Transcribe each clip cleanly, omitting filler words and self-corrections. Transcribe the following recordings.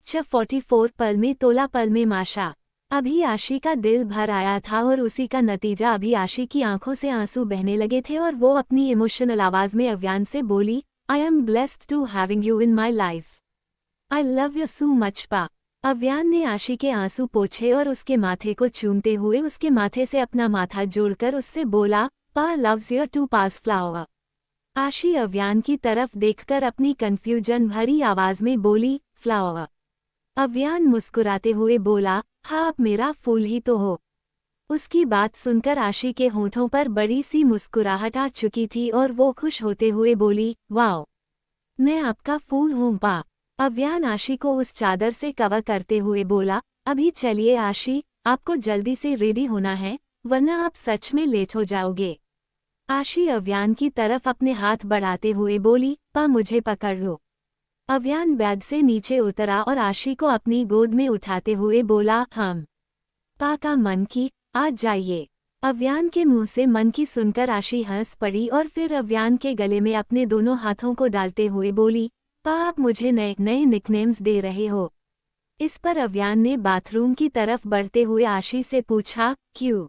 Picture 44 पल में तोला पल में माशा। अभी आशी का दिल भर आया था और उसी का नतीजा अभी आशी की आंखों से आंसू बहने लगे थे और वो अपनी इमोशनल आवाज में अव्यान से बोली, I am blessed to having you in my life. I love you so much pa. Avyaan ने आशी के आंसू पोंछे और उसके माथे को चूमते हुए उसके माथे से अपना माथा जोड़कर उससे बोला, pa loves your too pass flower. Aashi Avyaan की तरफ देखकर अपनी कंफ्यूजन भरी आवाज में बोली, फ्लावर। अव्यान मुस्कुराते हुए बोला, हाँ आप मेरा फूल ही तो हो। उसकी बात सुनकर आशी के होठों पर बड़ी सी मुस्कुराहट आ चुकी थी और वो खुश होते हुए बोली, वाओ, मैं आपका फूल हूँ पा। अव्यान आशी को उस चादर से कवर करते हुए बोला, अभी चलिए आशी, आपको जल्दी से रेडी होना है वरना आप सच में लेट हो जाओगे। आशी अव्यान की तरफ अपने हाथ बढ़ाते हुए बोली, पा मुझे पकड़ लो। अव्यान बेड से नीचे उतरा और आशी को अपनी गोद में उठाते हुए बोला, हम पा का मन की, आज जाइए। अव्यान के मुंह से मन की सुनकर आशी हंस पड़ी और फिर अव्यान के गले में अपने दोनों हाथों को डालते हुए बोली, पा आप मुझे नए नए निकनेम्स दे रहे हो। इस पर अव्यान ने बाथरूम की तरफ बढ़ते हुए आशी से पूछा, क्यों?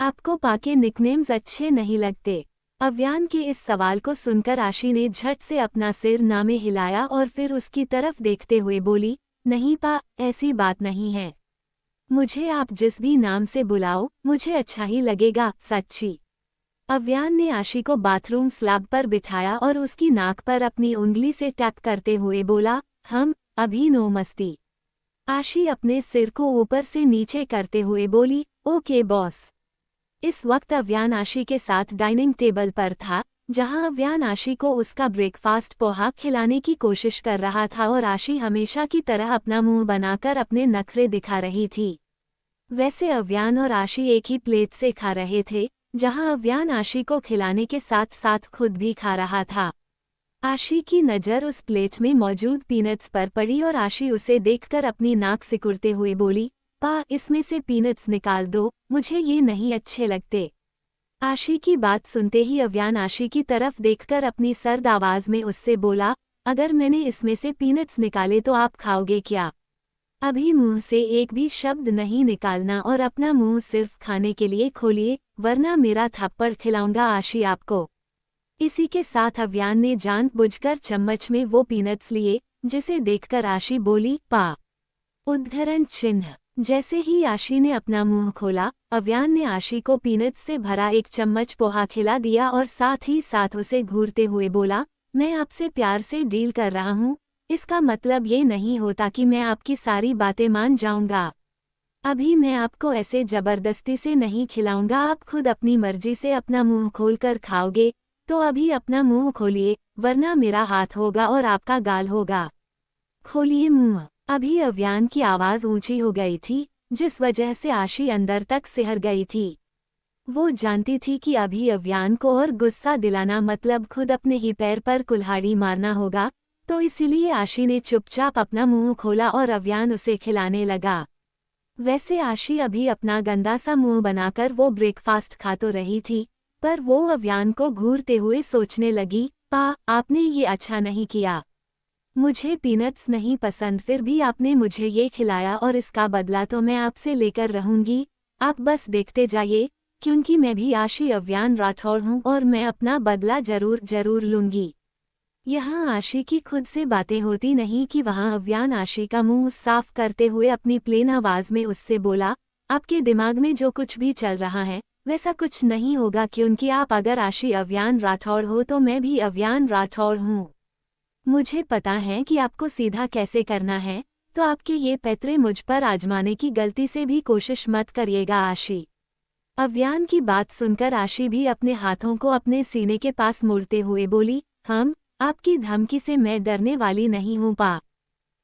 आपको पा के निकनेम्स अच्छे नहीं लगते? अव्यान के इस सवाल को सुनकर आशी ने झट से अपना सिर ना में हिलाया और फिर उसकी तरफ देखते हुए बोली, नहीं पा, ऐसी बात नहीं है। मुझे आप जिस भी नाम से बुलाओ मुझे अच्छा ही लगेगा, सच्ची। अव्यान ने आशी को बाथरूम स्लैब पर बिठाया और उसकी नाक पर अपनी उंगली से टैप करते हुए बोला, हम अभी नो मस्ती। आशी अपने सिर को ऊपर से नीचे करते हुए बोली, ओके बॉस। इस वक्त अव्यान आशी के साथ डाइनिंग टेबल पर था, जहां अव्यान आशी को उसका ब्रेकफास्ट पोहा खिलाने की कोशिश कर रहा था और आशी हमेशा की तरह अपना मुंह बनाकर अपने नखरे दिखा रही थी। वैसे अव्यान और आशी एक ही प्लेट से खा रहे थे, जहां अव्यान आशी को खिलाने के साथ साथ खुद भी खा रहा था। आशी की नज़र उस प्लेट में मौजूद पीनट्स पर पड़ी और आशी उसे देखकर अपनी नाक सिकुड़ते हुए बोली, पा इसमें से पीनट्स निकाल दो, मुझे ये नहीं अच्छे लगते। आशी की बात सुनते ही अव्यान आशी की तरफ देखकर अपनी सर्द आवाज में उससे बोला, अगर मैंने इसमें से पीनट्स निकाले तो आप खाओगे क्या? अभी मुंह से एक भी शब्द नहीं निकालना और अपना मुंह सिर्फ खाने के लिए खोलिए, वरना मेरा थप्पड़ खिलाऊंगा आशी आपको। इसी के साथ अव्यान ने जानबूझकर चम्मच में वो पीनट्स लिए, जिसे देखकर आशी बोली, पा। उद्धरण चिन्ह। जैसे ही आशी ने अपना मुंह खोला, अव्यान ने आशी को पीनट्स से भरा एक चम्मच पोहा खिला दिया और साथ ही साथ उसे घूरते हुए बोला, मैं आपसे प्यार से डील कर रहा हूँ, इसका मतलब ये नहीं होता कि मैं आपकी सारी बातें मान जाऊंगा। अभी मैं आपको ऐसे जबरदस्ती से नहीं खिलाऊंगा, आप खुद अपनी मर्जी से अपना मुंह खोलकर खाओगे, तो अभी अपना मुंह खोलिए, वरना मेरा हाथ होगा और आपका गाल होगा। खोलिए मुंह। अभी अव्यान की आवाज ऊंची हो गई थी, जिस वजह से आशी अंदर तक सिहर गई थी। वो जानती थी कि अभी अव्यान को और गुस्सा दिलाना मतलब खुद अपने ही पैर पर कुल्हाड़ी मारना होगा, तो इसीलिए आशी ने चुपचाप अपना मुंह खोला और अव्यान उसे खिलाने लगा। वैसे आशी अभी अपना गंदा सा मुंह बनाकर वो ब्रेकफास्ट खा तो रही थी, पर वो अव्यान को घूरते हुए सोचने लगी, पा आपने ये अच्छा नहीं किया। मुझे पीनट्स नहीं पसंद, फिर भी आपने मुझे ये खिलाया और इसका बदला तो मैं आपसे लेकर रहूंगी। आप बस देखते जाइए, क्योंकि मैं भी आशी अव्यान राठौड़ हूँ और मैं अपना बदला जरूर लूंगी। यहाँ आशी की खुद से बातें होती नहीं कि वहाँ अव्यान आशी का मुंह साफ करते हुए अपनी प्लेन आवाज में उससे बोला, आपके दिमाग में जो कुछ भी चल रहा है वैसा कुछ नहीं होगा, क्योंकि आप अगर आशी अव्यान राठौड़ हो तो मैं भी अव्यान राठौड़ हूँ। मुझे पता है कि आपको सीधा कैसे करना है, तो आपके ये पैतरे मुझ पर आजमाने की गलती से भी कोशिश मत करिएगा आशी। अव्यान की बात सुनकर आशी भी अपने हाथों को अपने सीने के पास मोड़ते हुए बोली, हम आपकी धमकी से मैं डरने वाली नहीं हूँ पा।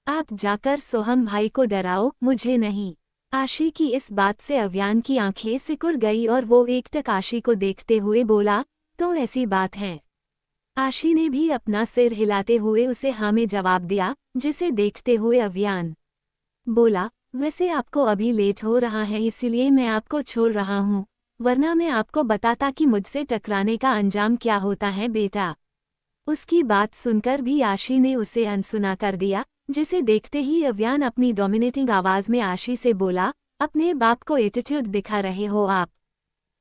आप जाकर सोहम भाई को डराओ, मुझे नहीं। आशी की इस बात से अव्यान की आंखें सिकुड़ गई और वो एकटक आशी को देखते हुए बोला, तो ऐसी बात है। आशी ने भी अपना सिर हिलाते हुए उसे हाँ में जवाब दिया, जिसे देखते हुए अव्यान बोला, वैसे आपको अभी लेट हो रहा है इसलिए मैं आपको छोड़ रहा हूँ, वरना मैं आपको बताता कि मुझसे टकराने का अंजाम क्या होता है बेटा। उसकी बात सुनकर भी आशी ने उसे अनसुना कर दिया, जिसे देखते ही अव्यान अपनी डोमिनेटिंग आवाज में आशी से बोला, अपने बाप को एटीट्यूड दिखा रहे हो आप।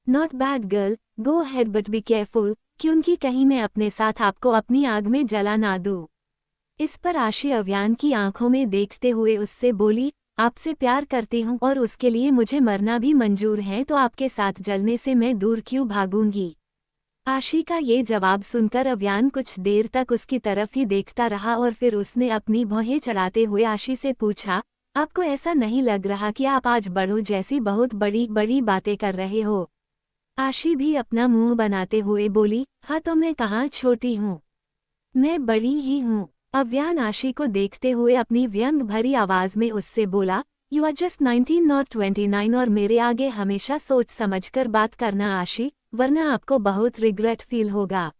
Not bad girl, go head but be careful, क्योंकि कहीं मैं अपने साथ आपको अपनी आग में जला ना दूं। इस पर आशी अव्यान की आंखों में देखते हुए उससे बोली, आपसे प्यार करती हूँ और उसके लिए मुझे मरना भी मंजूर है, तो आपके साथ जलने से मैं दूर क्यों भागूंगी। आशी का ये जवाब सुनकर अव्यान कुछ देर तक उसकी तरफ ही देखता रहा और फिर उसने अपनी भौहें चढ़ाते हुए आशी से पूछा, आपको ऐसा नहीं लग रहा कि आप आज बड़ों जैसी बहुत बड़ी बड़ी बातें कर रहे हो। आशी भी अपना मुंह बनाते हुए बोली, हाँ तो मैं कहाँ छोटी हूँ, मैं बड़ी ही हूँ। अव्यान आशी को देखते हुए अपनी व्यंग भरी आवाज में उससे बोला, यू आर जस्ट 19 नॉट 29 और मेरे आगे हमेशा सोच समझकर बात करना आशी, वरना आपको बहुत रिग्रेट फील होगा।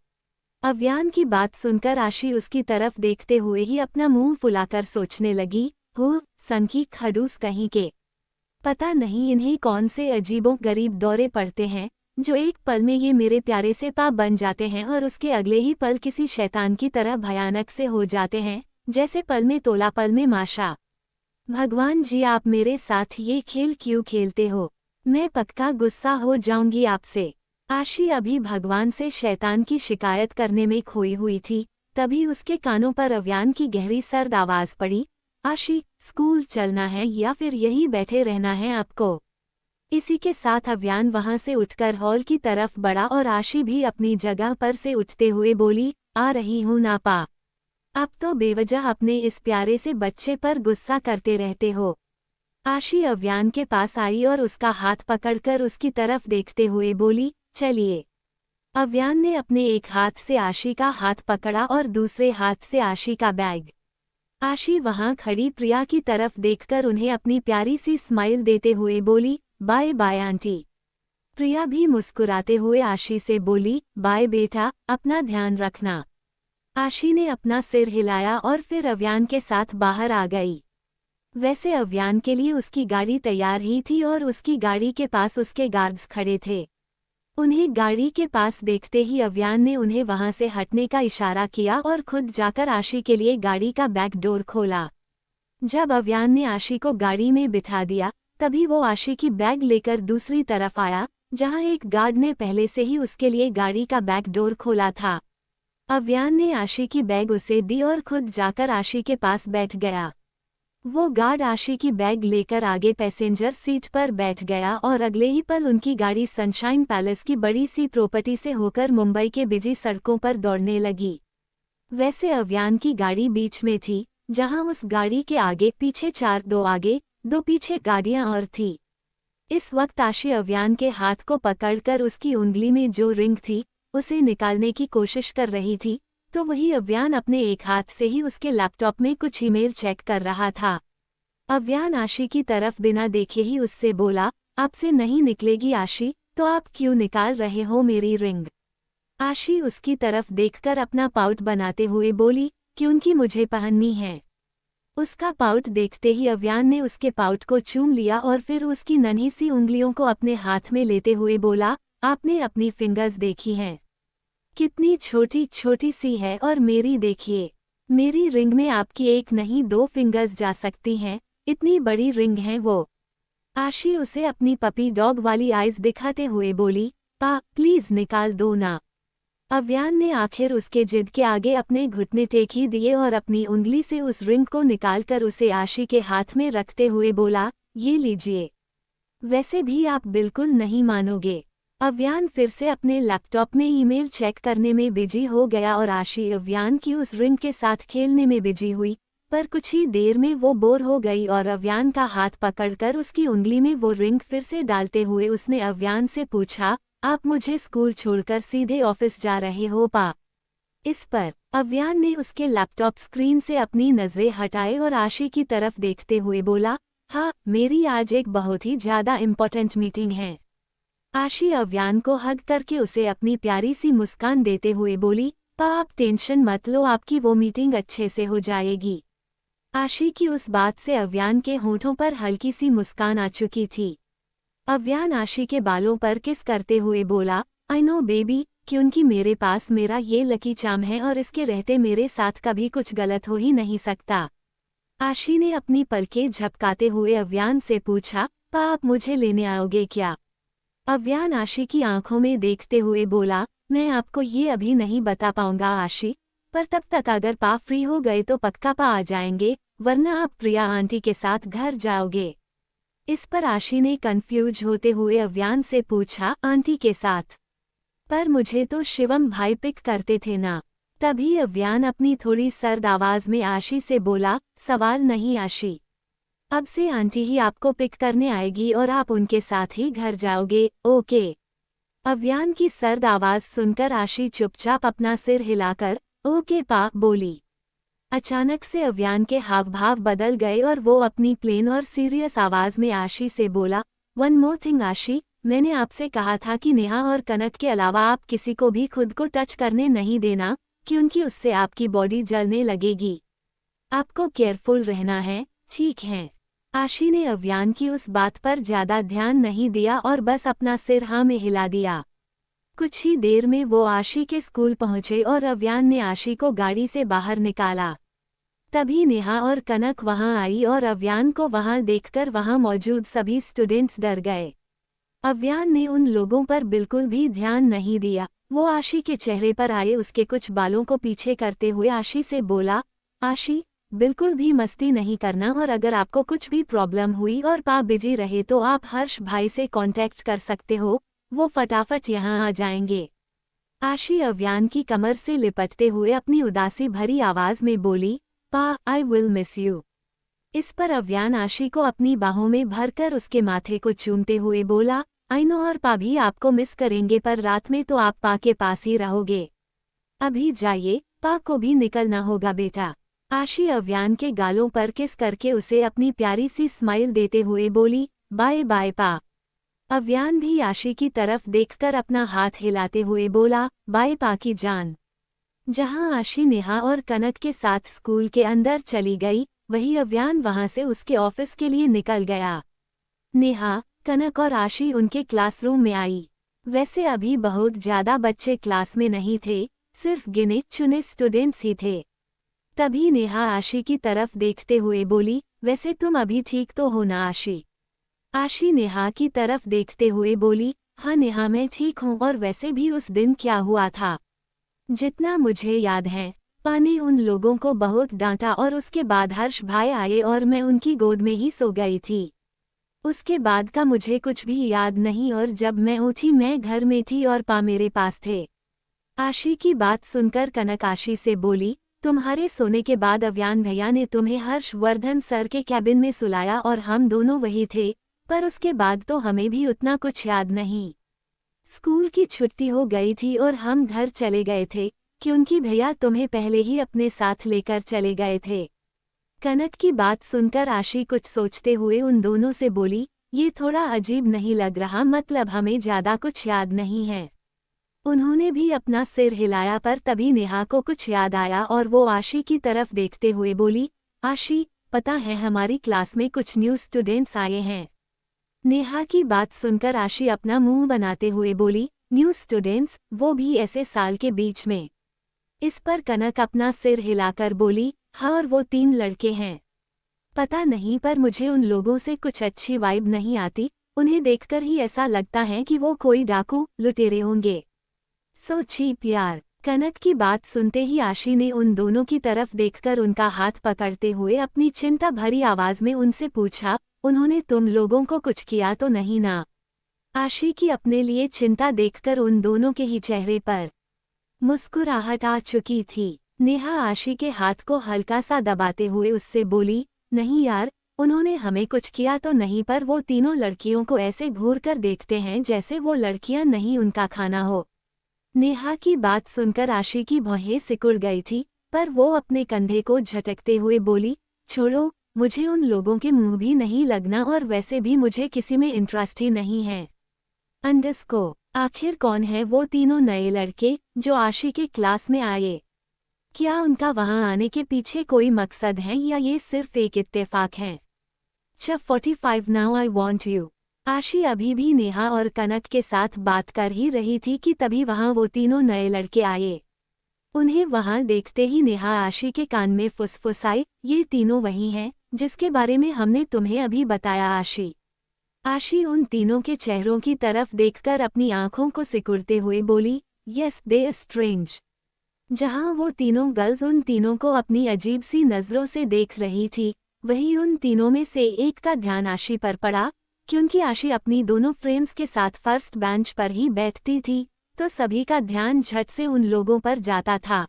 अव्यान की बात सुनकर आशी उसकी तरफ देखते हुए ही अपना मुंह फुलाकर सोचने लगी, सन की खड़ूस कहीं के। पता नहीं इन्हें कौन से अजीबों गरीब दौरे पड़ते हैं, जो एक पल में ये मेरे प्यारे से पाप बन जाते हैं और उसके अगले ही पल किसी शैतान की तरह भयानक से हो जाते हैं, जैसे पल में तोला पल में माशा। भगवान जी, आप मेरे साथ ये खेल क्यों खेलते हो, मैं पक्का गुस्सा हो जाऊंगी आपसे। आशी अभी भगवान से शैतान की शिकायत करने में खोई हुई थी, तभी उसके कानों पर अव्यान की गहरी सर्द आवाज पड़ी, आशी, स्कूल चलना है या फिर यहीं बैठे रहना है आपको। इसी के साथ अव्यान वहां से उठकर हॉल की तरफ बढ़ा और आशी भी अपनी जगह पर से उठते हुए बोली, आ रही हूँ नापा। अब तो बेवजह अपने इस प्यारे से बच्चे पर गुस्सा करते रहते हो। आशी अव्यान के पास आई और उसका हाथ पकड़कर उसकी तरफ देखते हुए बोली, चलिए। अव्यान ने अपने एक हाथ से आशी का हाथ पकड़ा और दूसरे हाथ से आशी का बैग। आशी वहां खड़ी प्रिया की तरफ देखकर उन्हें अपनी प्यारी सी स्माइल देते हुए बोली, बाय बाय आंटी। प्रिया भी मुस्कुराते हुए आशी से बोली, बाय बेटा, अपना ध्यान रखना। आशी ने अपना सिर हिलाया और फिर अव्यान के साथ बाहर आ गई। वैसे अव्यान के लिए उसकी गाड़ी तैयार ही थी और उसकी गाड़ी के पास उसके गार्ड्स खड़े थे। उन्हें गाड़ी के पास देखते ही अव्यान ने उन्हें वहां से हटने का इशारा किया और खुद जाकर आशी के लिए गाड़ी का बैक डोर खोला। जब अव्यान ने आशी को गाड़ी में बिठा दिया, तभी वो आशी की बैग लेकर दूसरी तरफ आया, जहां एक गार्ड ने पहले से ही उसके लिए गाड़ी का बैक डोर खोला था। अव्यान ने आशी की बैग उसे दी और खुद जाकर आशी के पास बैठ गया। वो गार्ड आशी की बैग लेकर आगे पैसेंजर सीट पर बैठ गया और अगले ही पल उनकी गाड़ी सनशाइन पैलेस की बड़ी सी प्रॉपर्टी से होकर मुंबई के बिजी सड़कों पर दौड़ने लगी। वैसे अव्यान की गाड़ी बीच में थी, जहां उस गाड़ी के आगे पीछे दो आगे दो पीछे गाड़ियां और थी। इस वक्त आशी अव्यान के हाथ को पकड़कर उसकी उंगली में जो रिंग थी उसे निकालने की कोशिश कर रही थी, तो वही अव्यान अपने एक हाथ से ही उसके लैपटॉप में कुछ ईमेल चेक कर रहा था। अव्यान आशी की तरफ बिना देखे ही उससे बोला, आपसे नहीं निकलेगी आशी, तो आप क्यों निकाल रहे हो मेरी रिंग। आशी उसकी तरफ देखकर अपना पाउट बनाते हुए बोली, क्योंकि मुझे पहननी है। उसका पाउट देखते ही अव्यान ने उसके पाउट को चूम लिया और फिर उसकी नन्ही सी उंगलियों को अपने हाथ में लेते हुए बोला, आपने अपनी फिंगर्स देखी हैं, कितनी छोटी छोटी सी है, और मेरी देखिए, मेरी रिंग में आपकी एक नहीं दो फिंगर्स जा सकती हैं, इतनी बड़ी रिंग है वो। आशी उसे अपनी पपी डॉग वाली आइज दिखाते हुए बोली, पा प्लीज निकाल दो ना। अव्यान ने आखिर उसके जिद के आगे अपने घुटने टेक ही दिए और अपनी उंगली से उस रिंग को निकालकर उसे आशी के हाथ में रखते हुए बोला, ये लीजिए। वैसे भी आप बिल्कुल नहीं मानोगे। अव्यान फिर से अपने लैपटॉप में ईमेल चेक करने में बिजी हो गया और आशी अव्यान की उस रिंग के साथ खेलने में बिजी हुई, पर कुछ ही देर में वो बोर हो गई और अव्यान का हाथ पकड़कर उसकी उंगली में वो रिंग फिर से डालते हुए उसने अव्यान से पूछा, आप मुझे स्कूल छोड़कर सीधे ऑफिस जा रहे हो पा। इस पर अव्यान ने उसके लैपटॉप स्क्रीन से अपनी नजरें हटाए और आशी की तरफ देखते हुए बोला, हाँ, मेरी आज एक बहुत ही ज्यादा इम्पोर्टेंट मीटिंग है। आशी अव्यान को हग करके उसे अपनी प्यारी सी मुस्कान देते हुए बोली, पा आप टेंशन मत लो, आपकी वो मीटिंग अच्छे से हो जाएगी। आशी की उस बात से अव्यान के होठों पर हल्की सी मुस्कान आ चुकी थी। अव्यान आशी के बालों पर किस करते हुए बोला, आई नो बेबी, क्योंकि मेरे पास मेरा ये लकी चार्म है और इसके रहते मेरे साथ कभी कुछ गलत हो ही नहीं सकता। आशी ने अपनी पलकें झपकाते हुए अव्यान से पूछा, पा आप मुझे लेने आओगे क्या? अव्यान आशी की आंखों में देखते हुए बोला, मैं आपको ये अभी नहीं बता पाऊंगा आशी, पर तब तक अगर पा फ्री हो गए तो पक्का पा आ जाएंगे, वरना आप प्रिया आंटी के साथ घर जाओगे। इस पर आशी ने कंफ्यूज होते हुए अव्यान से पूछा, आंटी के साथ? पर मुझे तो शिवम भाई पिक करते थे ना। तभी अव्यान अपनी थोड़ी सर्द आवाज में आशी से बोला, सवाल नहीं आशी, अब से आंटी ही आपको पिक करने आएगी और आप उनके साथ ही घर जाओगे, ओके? अव्यान की सर्द आवाज सुनकर आशी चुपचाप अपना सिर हिलाकर ओके पा बोली। अचानक से अव्यान के हाव भाव बदल गए और वो अपनी प्लेन और सीरियस आवाज में आशी से बोला, वन मोर थिंग आशी, मैंने आपसे कहा था कि नेहा और कनक के अलावा आप किसी को भी खुद को टच करने नहीं देना, क्योंकि उससे आपकी बॉडी जलने लगेगी। आपको केयरफुल रहना है, ठीक है? आशी ने अव्यान की उस बात पर ज्यादा ध्यान नहीं दिया और बस अपना सिर हाँ में हिला दिया। कुछ ही देर में वो आशी के स्कूल पहुंचे और अव्यान ने आशी को गाड़ी से बाहर निकाला। तभी नेहा और कनक वहां आई और अव्यान को वहां देखकर वहां मौजूद सभी स्टूडेंट्स डर गए। अव्यान ने उन लोगों पर बिल्कुल भी ध्यान नहीं दिया। वो आशी के चेहरे पर आए उसके कुछ बालों को पीछे करते हुए आशी से बोला, आशी, बिल्कुल भी मस्ती नहीं करना और अगर आपको कुछ भी प्रॉब्लम हुई और पा बिजी रहे तो आप हर्ष भाई से कांटेक्ट कर सकते हो, वो फटाफट यहाँ आ जाएंगे। आशी अव्यान की कमर से लिपटते हुए अपनी उदासी भरी आवाज में बोली, पा, आई विल मिस यू। इस पर अव्यान आशी को अपनी बाहों में भरकर उसके माथे को चूमते हुए बोला, आई नो और पा भी आपको मिस करेंगे पर रात में तो आप पा के पास ही रहोगे। अभी जाइए, पा को भी निकलना होगा बेटा। आशी अव्यान के गालों पर किस करके उसे अपनी प्यारी सी स्माइल देते हुए बोली, बाय बाय पा। अव्यान भी आशी की तरफ देखकर अपना हाथ हिलाते हुए बोला, बाय पा की जान। जहां आशी नेहा और कनक के साथ स्कूल के अंदर चली गई, वही अव्यान वहां से उसके ऑफिस के लिए निकल गया। नेहा, कनक और आशी उनके क्लासरूम में आई। वैसे अभी बहुत ज्यादा बच्चे क्लास में नहीं थे, सिर्फ गिने चुने स्टूडेंट्स ही थे। तभी नेहा आशी की तरफ देखते हुए बोली, वैसे तुम अभी ठीक तो हो ना आशी? आशी नेहा की तरफ देखते हुए बोली, हाँ नेहा मैं ठीक हूँ और वैसे भी उस दिन क्या हुआ था? जितना मुझे याद है, पा ने उन लोगों को बहुत डांटा और उसके बाद हर्ष भाई आए और मैं उनकी गोद में ही सो गई थी। उसके बाद का मुझे कुछ भी याद नहीं और जब मैं उठी मैं घर में थी और पा मेरे पास थे। आशी की बात सुनकर कनक आशी से बोली, तुम्हारे सोने के बाद अव्यान भैया ने तुम्हें हर्षवर्धन सर के कैबिन में सुलाया और हम दोनों वही थे, पर उसके बाद तो हमें भी उतना कुछ याद नहीं। स्कूल की छुट्टी हो गई थी और हम घर चले गए थे, क्योंकि भैया तुम्हें पहले ही अपने साथ लेकर चले गए थे। कनक की बात सुनकर आशी कुछ सोचते हुए उन दोनों से बोली, ये थोड़ा अजीब नहीं लग रहा, मतलब हमें ज्यादा कुछ याद नहीं है। उन्होंने भी अपना सिर हिलाया पर तभी नेहा को कुछ याद आया और वो आशी की तरफ देखते हुए बोली, आशी, पता है हमारी क्लास में कुछ न्यू स्टूडेंट्स आए हैं। नेहा की बात सुनकर आशी अपना मुंह बनाते हुए बोली, न्यू स्टूडेंट्स, वो भी ऐसे साल के बीच में? इस पर कनक अपना सिर हिलाकर बोली, हाँ और वो 3 लड़के हैं। पता नहीं पर मुझे उन लोगों से कुछ अच्छी वाइब नहीं आती, उन्हें देखकर ही ऐसा लगता है कि वो कोई डाकू लुटेरे होंगे। सो चीप यार। कनक की बात सुनते ही आशी ने उन दोनों की तरफ देखकर उनका हाथ पकड़ते हुए अपनी चिंता भरी आवाज में उनसे पूछा, उन्होंने तुम लोगों को कुछ किया तो नहीं ना? आशी की अपने लिए चिंता देखकर उन दोनों के ही चेहरे पर मुस्कुराहट आ चुकी थी। नेहा आशी के हाथ को हल्का सा दबाते हुए उससे बोली, नहीं यार, उन्होंने हमें कुछ किया तो नहीं, पर वो तीनों लड़कियों को ऐसे घूर कर देखते हैं जैसे वो लड़कियां नहीं उनका खाना हो। नेहा की बात सुनकर आशी की भौहें सिकुड़ गई थी, पर वो अपने कंधे को झटकते हुए बोली, छोड़ो, मुझे उन लोगों के मुंह भी नहीं लगना और वैसे भी मुझे किसी में इंटरेस्ट ही नहीं है। अंडस्को, आखिर कौन है वो तीनों नए लड़के जो आशी के क्लास में आए? क्या उनका वहां आने के पीछे कोई मकसद है या ये सिर्फ एक इत्तेफाक है? 45 नाउ आई वॉन्ट यू। आशी अभी भी नेहा और कनक के साथ बात कर ही रही थी कि तभी वहां वो तीनों नए लड़के आए। उन्हें वहां देखते ही नेहा आशी के कान में फुसफुसाई, ये तीनों वही हैं जिसके बारे में हमने तुम्हें अभी बताया। आशी आशी उन तीनों के चेहरों की तरफ देखकर अपनी आंखों को सिकुड़ते हुए बोली, यस दे स्ट्रेंज। जहां वो तीनों गर्ल्स उन तीनों को अपनी अजीब सी नजरों से देख रही थी, वहीं उन तीनों में से एक का ध्यान आशी पर पड़ा। क्योंकि आशी अपनी दोनों फ्रेंड्स के साथ फर्स्ट बेंच पर ही बैठती थी, तो सभी का ध्यान झट से उन लोगों पर जाता था।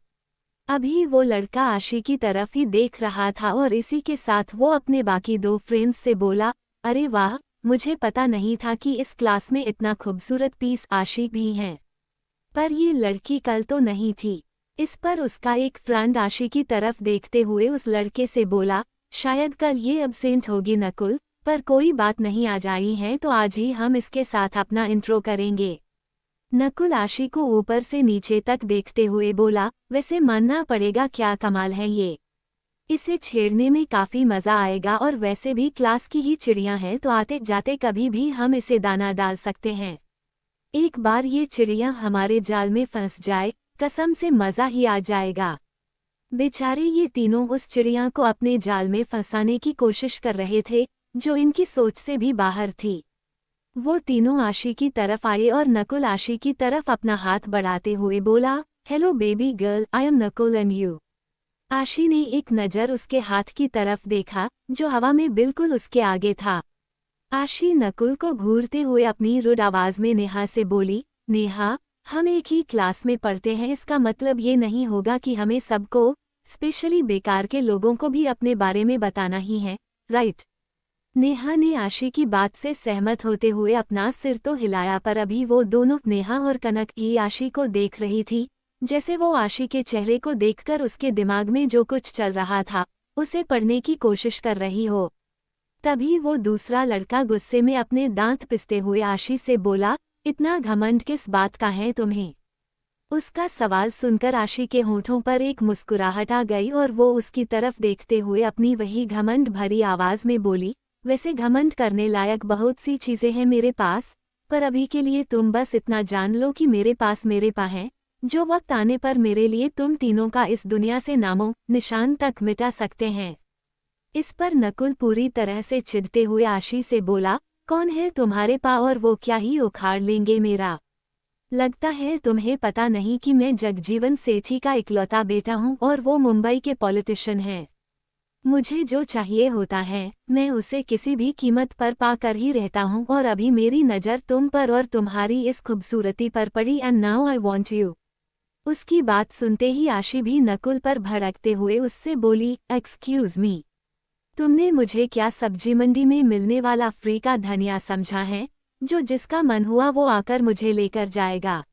अभी वो लड़का आशी की तरफ ही देख रहा था और इसी के साथ वो अपने बाकी दो फ्रेंड्स से बोला, अरे वाह, मुझे पता नहीं था कि इस क्लास में इतना खूबसूरत पीस आशी भी हैं। पर ये लड़की कल तो नहीं थी। इस पर उसका एक फ्रेंड आशी की तरफ देखते हुए उस लड़के से बोला, शायद कल ये अब्सेंट होगी नकुल, पर कोई बात नहीं, आ जाई है तो आज ही हम इसके साथ अपना इंट्रो करेंगे। नकुल आशी को ऊपर से नीचे तक देखते हुए बोला, वैसे मानना पड़ेगा, क्या कमाल है ये। इसे छेड़ने में काफी मजा आएगा और वैसे भी क्लास की ही चिड़िया है तो आते जाते कभी भी हम इसे दाना डाल सकते हैं। एक बार ये चिड़िया हमारे जाल में फंस जाए, कसम से मजा ही आ जाएगा। बेचारे ये तीनों उस चिड़िया को अपने जाल में फंसाने की कोशिश कर रहे थे, जो इनकी सोच से भी बाहर थी। वो तीनों आशी की तरफ आए और नकुल आशी की तरफ अपना हाथ बढ़ाते हुए बोला, hello baby girl, I am Nakul and you. आशी ने एक नज़र उसके हाथ की तरफ देखा, जो हवा में बिल्कुल उसके आगे था। आशी नकुल को घूरते हुए अपनी रुड आवाज में नेहा से बोली, नेहा, हम एक ही क्लास में पढ़ते हैं, इसका मतलब ये नहीं होगा कि हमें सबको, स्पेशली बेकार के लोगों को भी अपने बारे में बताना ही है, राइट। नेहा ने आशी की बात से सहमत होते हुए अपना सिर तो हिलाया, पर अभी वो दोनों, नेहा और कनक, ही आशी को देख रही थी, जैसे वो आशी के चेहरे को देखकर उसके दिमाग में जो कुछ चल रहा था उसे पढ़ने की कोशिश कर रही हो। तभी वो दूसरा लड़का गुस्से में अपने दांत पिसते हुए आशी से बोला, इतना घमंड किस बात का है तुम्हें। उसका सवाल सुनकर आशी के होठों पर एक मुस्कुराहट आ गई और वो उसकी तरफ देखते हुए अपनी वही घमंड भरी आवाज में बोली, वैसे घमंड करने लायक बहुत सी चीजें हैं मेरे पास, पर अभी के लिए तुम बस इतना जान लो कि मेरे पास मेरे पा है, जो वक्त आने पर मेरे लिए तुम तीनों का इस दुनिया से नामो निशान तक मिटा सकते हैं। इस पर नकुल पूरी तरह से चिढ़ते हुए आशी से बोला, कौन है तुम्हारे पा और वो क्या ही उखाड़ लेंगे मेरा। लगता है तुम्हें पता नहीं कि मैं जगजीवन सेठी का इकलौता बेटा हूँ और वो मुंबई के पॉलिटिशियन हैं। मुझे जो चाहिए होता है मैं उसे किसी भी कीमत पर पाकर ही रहता हूँ और अभी मेरी नज़र तुम पर और तुम्हारी इस खूबसूरती पर पड़ी, and now I want you. उसकी बात सुनते ही आशी भी नकुल पर भड़कते हुए उससे बोली, एक्सक्यूज मी, तुमने मुझे क्या सब्जी मंडी में मिलने वाला फ्री का धनिया समझा है, जो जिसका मन हुआ वो आकर मुझे लेकर जाएगा।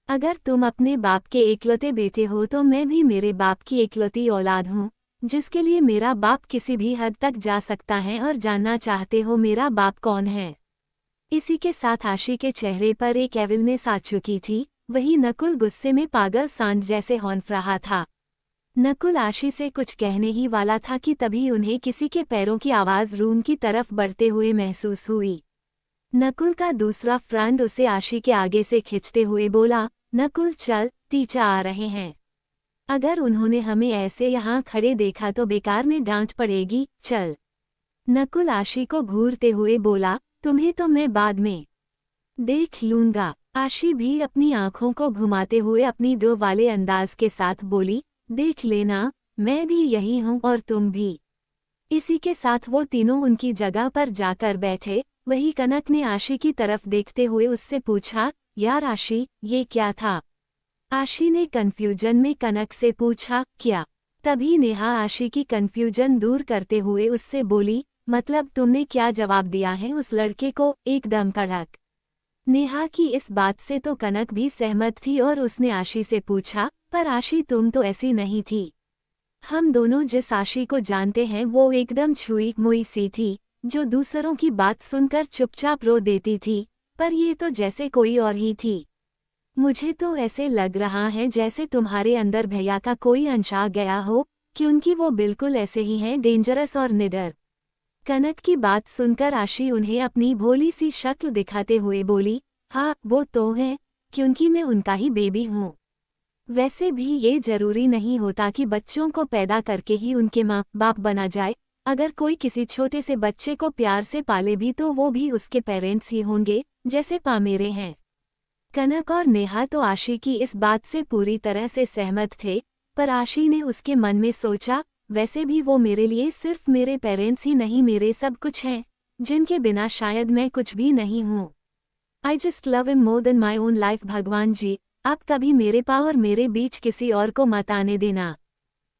अगर तुम अपने बाप के एकलौते बेटे हो तो मैं भी मेरे बाप की एकलौती औलाद हूँ, जिसके लिए मेरा बाप किसी भी हद तक जा सकता है। और जानना चाहते हो मेरा बाप कौन है। इसी के साथ आशी के चेहरे पर एक एविलनेस आ चुकी थी, वही नकुल गुस्से में पागल सांड जैसे हौंफ रहा था। नकुल आशी से कुछ कहने ही वाला था कि तभी उन्हें किसी के पैरों की आवाज़ रूम की तरफ बढ़ते हुए महसूस हुई। नकुल का दूसरा फ्रेंड उसे आशी के आगे से खींचते हुए बोला, नकुल चल, टीचर आ रहे हैं। अगर उन्होंने हमें ऐसे यहाँ खड़े देखा तो बेकार में डांट पड़ेगी, चल। नकुल आशी को घूरते हुए बोला, तुम्हें तो मैं बाद में देख लूंगा। आशी भी अपनी आंखों को घुमाते हुए अपनी दो वाले अंदाज के साथ बोली, देख लेना, मैं भी यही हूँ और तुम भी। इसी के साथ वो तीनों उनकी जगह पर जाकर बैठे। वही कनक ने आशी की तरफ देखते हुए उससे पूछा, यार आशी, ये क्या था। आशी ने कन्फ्यूजन में कनक से पूछा, क्या। तभी नेहा आशी की कन्फ्यूजन दूर करते हुए उससे बोली, मतलब तुमने क्या जवाब दिया है उस लड़के को, एकदम कड़क। नेहा की इस बात से तो कनक भी सहमत थी और उसने आशी से पूछा, पर आशी तुम तो ऐसी नहीं थी। हम दोनों जिस आशी को जानते हैं वो एकदम छुई मुई सी थी, जो दूसरों की बात सुनकर चुपचाप रो देती थी, पर ये तो जैसे कोई और ही थी। मुझे तो ऐसे लग रहा है जैसे तुम्हारे अंदर भैया का कोई अंश आ गया हो, क्योंकि वो बिल्कुल ऐसे ही हैं, डेंजरस और निडर। कनक की बात सुनकर आशी उन्हें अपनी भोली सी शक्ल दिखाते हुए बोली, हाँ वो तो है, क्योंकि मैं उनका ही बेबी हूँ। वैसे भी ये जरूरी नहीं होता कि बच्चों को पैदा करके ही उनके माँ बाप बना जाए। अगर कोई किसी छोटे से बच्चे को प्यार से पाले भी तो वो भी उसके पेरेंट्स ही होंगे, जैसे मेरे हैं। कनक और नेहा तो आशी की इस बात से पूरी तरह से सहमत थे, पर आशी ने उसके मन में सोचा, वैसे भी वो मेरे लिए सिर्फ मेरे पेरेंट्स ही नहीं, मेरे सब कुछ हैं, जिनके बिना शायद मैं कुछ भी नहीं हूँ। I just love him more than my own life. भगवान जी, आप कभी मेरे पाँव और मेरे बीच किसी और को मत आने देना।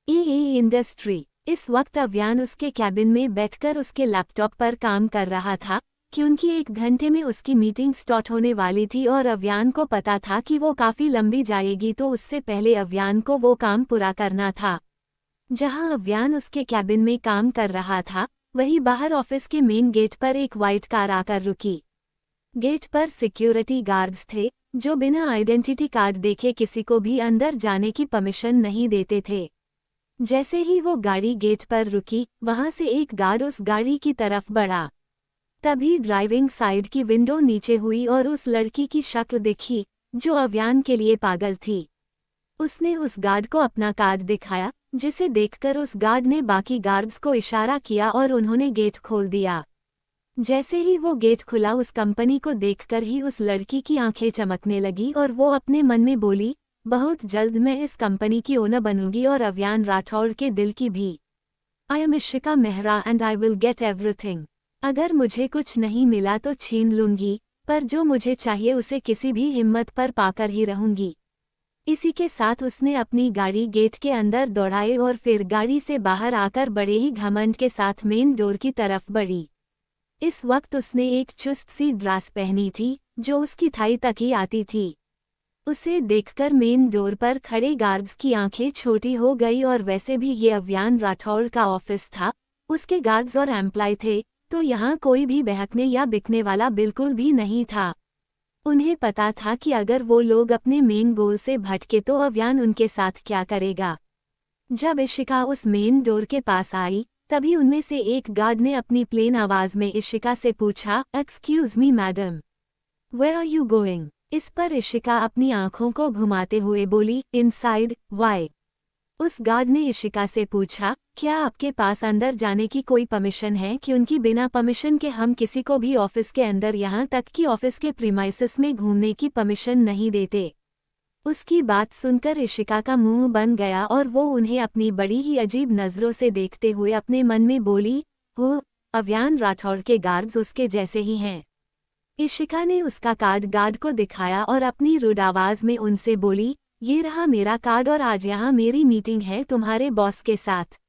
इंडस्ट्री। इस वक्त अव्यान उसके कैबिन में बैठकर उसके लैपटॉप पर काम कर रहा था, क्योंकि 1 घंटे में उसकी मीटिंग स्टार्ट होने वाली थी और अव्यान को पता था कि वो काफ़ी लंबी जाएगी, तो उससे पहले अव्यान को वो काम पूरा करना था। जहां अव्यान उसके कैबिन में काम कर रहा था, वहीं बाहर ऑफिस के मेन गेट पर एक वाइट कार आकर रुकी। गेट पर सिक्योरिटी गार्ड्स थे, जो बिना आइडेंटिटी कार्ड देखे किसी को भी अंदर जाने की परमिशन नहीं देते थे। जैसे ही वो गाड़ी गेट पर रुकी, वहां से एक गार्ड उस गाड़ी की तरफ बढ़ा। तभी ड्राइविंग साइड की विंडो नीचे हुई और उस लड़की की शक्ल दिखी, जो अव्यान के लिए पागल थी। उसने उस गार्ड को अपना कार्ड दिखाया, जिसे देखकर उस गार्ड ने बाकी गार्ड्स को इशारा किया और उन्होंने गेट खोल दिया। जैसे ही वो गेट खुला, उस कंपनी को देखकर ही उस लड़की की आंखें चमकने लगी और वो अपने मन में बोली, बहुत जल्द मैं इस कंपनी की ओनर बनूंगी और अव्यान राठौड़ के दिल की भी। I am Ishika Mehra and I will get everything. अगर मुझे कुछ नहीं मिला तो छीन लूंगी, पर जो मुझे चाहिए उसे किसी भी हिम्मत पर पाकर ही रहूंगी। इसी के साथ उसने अपनी गाड़ी गेट के अंदर दौड़ाई और फिर गाड़ी से बाहर आकर बड़े ही घमंड के साथ मेन डोर की तरफ बढ़ी। इस वक्त उसने एक चुस्त सी ड्रेस पहनी थी, जो उसकी थाई तक ही आती थी। उसे देखकर मेन डोर पर खड़े गार्ड्स की आंखें छोटी हो गई, और वैसे भी ये अव्यान राठौड़ का ऑफिस था, उसके गार्ड्स और एम्प्लॉय थे, तो यहाँ कोई भी बहकने या बिकने वाला बिल्कुल भी नहीं था। उन्हें पता था कि अगर वो लोग अपने मेन गोल से भटके तो अव्यान उनके साथ क्या करेगा। जब इशिका उस मेन डोर के पास आई, तभी उनमें से एक गार्ड ने अपनी प्लेन आवाज में इशिका से पूछा, excuse me madam, where are you going? इस पर इशिका अपनी आंखों को घुमाते हुए बोली, इनसाइड। वाई? उस गार्ड ने इशिका से पूछा, क्या आपके पास अंदर जाने की कोई परमिशन है? कि उनकी बिना परमिशन के हम किसी को भी ऑफिस के अंदर, यहाँ तक कि ऑफिस के प्रीमाइसेस में घूमने की परमिशन नहीं देते। उसकी बात सुनकर इशिका का मुंह बन गया और वो उन्हें अपनी बड़ी ही अजीब नज़रों से देखते हुए अपने मन में बोली, हो, अव्यान राठौड़ के गार्ड्स उसके जैसे ही हैं। इशिका ने उसका कार्ड गार्ड को दिखाया और अपनी रुड आवाज में उनसे बोली, ये रहा मेरा कार्ड और आज यहाँ मेरी मीटिंग है तुम्हारे बॉस के साथ,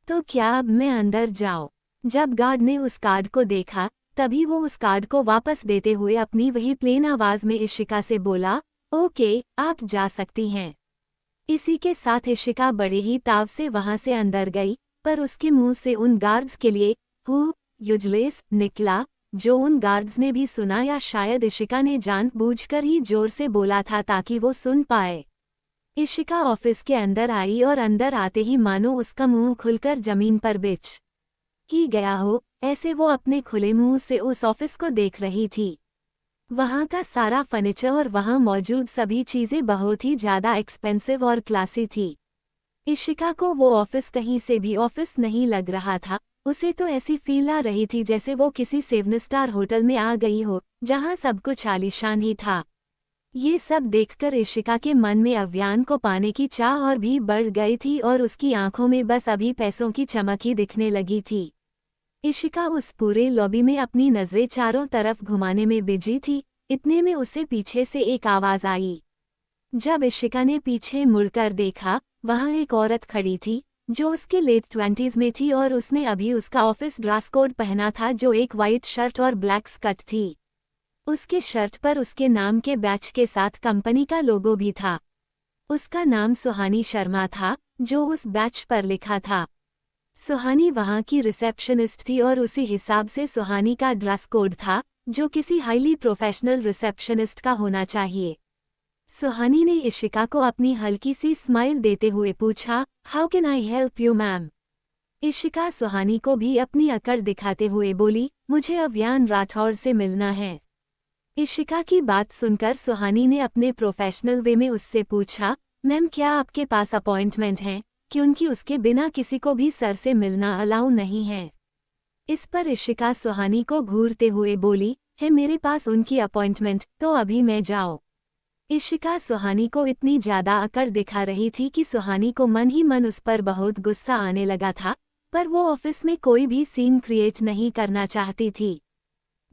तो क्या अब मैं अंदर जाऊं? जब गार्ड ने उस कार्ड को देखा, तभी वो उस कार्ड को वापस देते हुए अपनी वही प्लेन आवाज में इशिका से बोला, ओके, आप जा सकती हैं। इसी के साथ इशिका बड़े ही ताव से वहां से अंदर गई, पर उसके मुंह से उन गार्ड्स के लिए हु यूजलेस निकला, जो उन गार्ड्स ने भी सुना, या शायद इशिका ने जानबूझकर ही जोर से बोला था ताकि वो सुन पाए। इशिका ऑफिस के अंदर आई और अंदर आते ही मानो उसका मुंह खुलकर जमीन पर बिछ ही गया हो, ऐसे वो अपने खुले मुंह से उस ऑफिस को देख रही थी। वहाँ का सारा फर्नीचर और वहाँ मौजूद सभी चीज़ें बहुत ही ज़्यादा एक्सपेंसिव और क्लासी थी। इशिका को वो ऑफिस कहीं से भी ऑफिस नहीं लग रहा था, उसे तो ऐसी फील आ रही थी जैसे वो किसी 7 स्टार होटल में आ गई हो, जहाँ सब कुछ आलीशान ही था। ये सब देखकर इशिका के मन में अव्यान को पाने की चाह और भी बढ़ गई थी और उसकी आंखों में बस अभी पैसों की चमक ही दिखने लगी थी। इशिका उस पूरे लॉबी में अपनी नज़रें चारों तरफ घुमाने में बिजी थी, इतने में उसे पीछे से एक आवाज़ आई। जब इशिका ने पीछे मुड़कर देखा, वहाँ एक औरत खड़ी थी, जो उसके लेट 20s में थी और उसने अभी उसका ऑफिस ड्रेस कोड पहना था, जो एक वाइट शर्ट और ब्लैक स्कर्ट थी। उसके शर्ट पर उसके नाम के बैच के साथ कंपनी का लोगो भी था। उसका नाम सुहानी शर्मा था, जो उस बैच पर लिखा था। सुहानी वहाँ की रिसेप्शनिस्ट थी और उसी हिसाब से सुहानी का ड्रेस कोड था, जो किसी हाईली प्रोफेशनल रिसेप्शनिस्ट का होना चाहिए। सुहानी ने इशिका को अपनी हल्की सी स्माइल देते हुए पूछा, how can I help you ma'am? Ishika Suhani को भी अपनी अकड़ दिखाते हुए बोली, मुझे अव्यान राठौड़ से मिलना है। इशिका की बात सुनकर सुहानी ने अपने प्रोफेशनल वे में उससे पूछा, मैम क्या आपके पास अपॉइंटमेंट है, क्योंकि उसके बिना किसी को भी सर से मिलना अलाउ नहीं है। इस पर इशिका सुहानी को घूरते हुए बोली, है मेरे पास उनकी अपॉइंटमेंट, तो अभी मैं जाओ। इशिका सुहानी को इतनी ज्यादा अकड़ दिखा रही थी कि सुहानी को मन ही मन उस पर बहुत गुस्सा आने लगा था, पर वो ऑफिस में कोई भी सीन क्रिएट नहीं करना चाहती थी।